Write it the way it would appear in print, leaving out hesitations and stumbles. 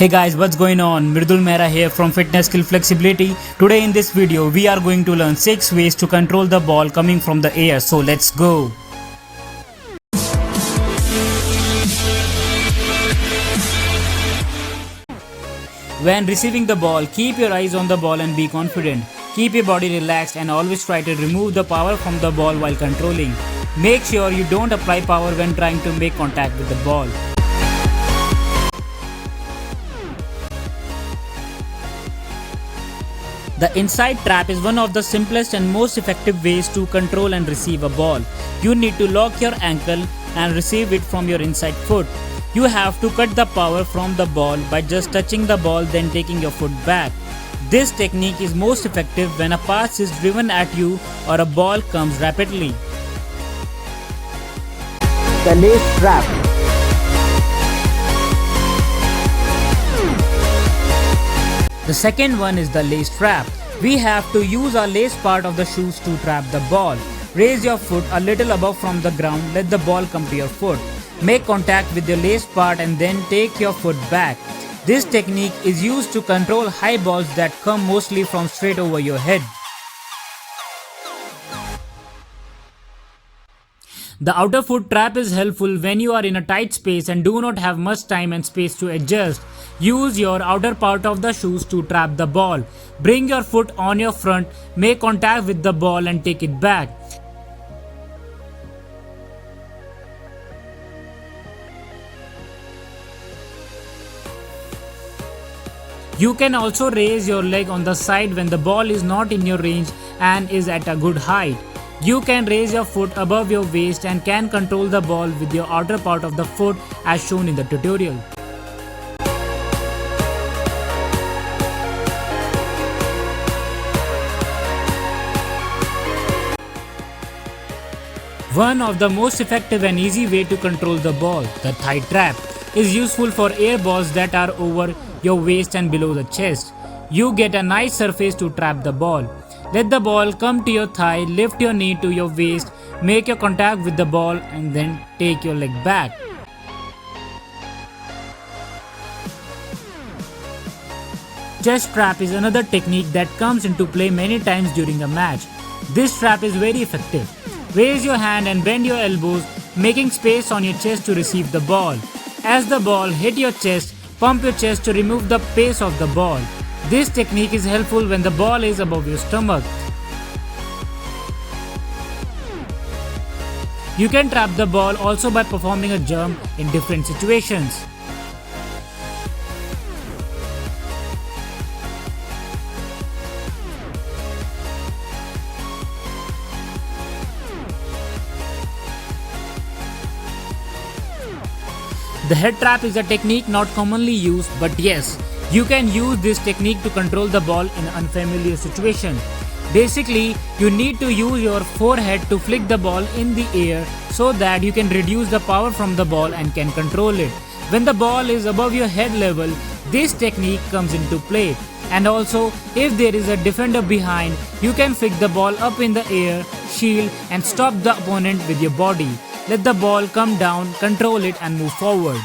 Hey guys, what's going on? Mridul Mehra here from Fitness Skill Flexibility. Today in this video, we are going to learn 6 ways to control the ball coming from the air. So let's go. When receiving the ball, keep your eyes on the ball and be confident. Keep your body relaxed and always try to remove the power from the ball while controlling. Make sure you don't apply power when trying to make contact with the ball. The inside trap is one of the simplest and most effective ways to control and receive a ball. You need to lock your ankle and receive it from your inside foot. You have to cut the power from the ball by just touching the ball then taking your foot back. This technique is most effective when a pass is driven at you or a ball comes rapidly. The lace trap. The second one is the lace trap. We have to use our lace part of the shoes to trap the ball. Raise your foot a little above from the ground, let the ball come to your foot. Make contact with your lace part and then take your foot back. This technique is used to control high balls that come mostly from straight over your head. The outer foot trap is helpful when you are in a tight space and do not have much time and space to adjust. Use your outer part of the shoes to trap the ball. Bring your foot on your front, make contact with the ball and take it back. You can also raise your leg on the side when the ball is not in your range and is at a good height. You can raise your foot above your waist and can control the ball with your outer part of the foot as shown in the tutorial. One of the most effective and easy way to control the ball, the thigh trap, is useful for air balls that are over your waist and below the chest. You get a nice surface to trap the ball. Let the ball come to your thigh, lift your knee to your waist, make your contact with the ball and then take your leg back. Chest trap is another technique that comes into play many times during a match. This trap is very effective. Raise your hand and bend your elbows, making space on your chest to receive the ball. As the ball hits your chest, pump your chest to remove the pace of the ball. This technique is helpful when the ball is above your stomach. You can trap the ball also by performing a jump in different situations. The head trap is a technique not commonly used, but yes, you can use this technique to control the ball in an unfamiliar situation. Basically, you need to use your forehead to flick the ball in the air so that you can reduce the power from the ball and can control it. When the ball is above your head level, this technique comes into play. And also, if there is a defender behind, you can flick the ball up in the air, shield and stop the opponent with your body. Let the ball come down, control it and move forward.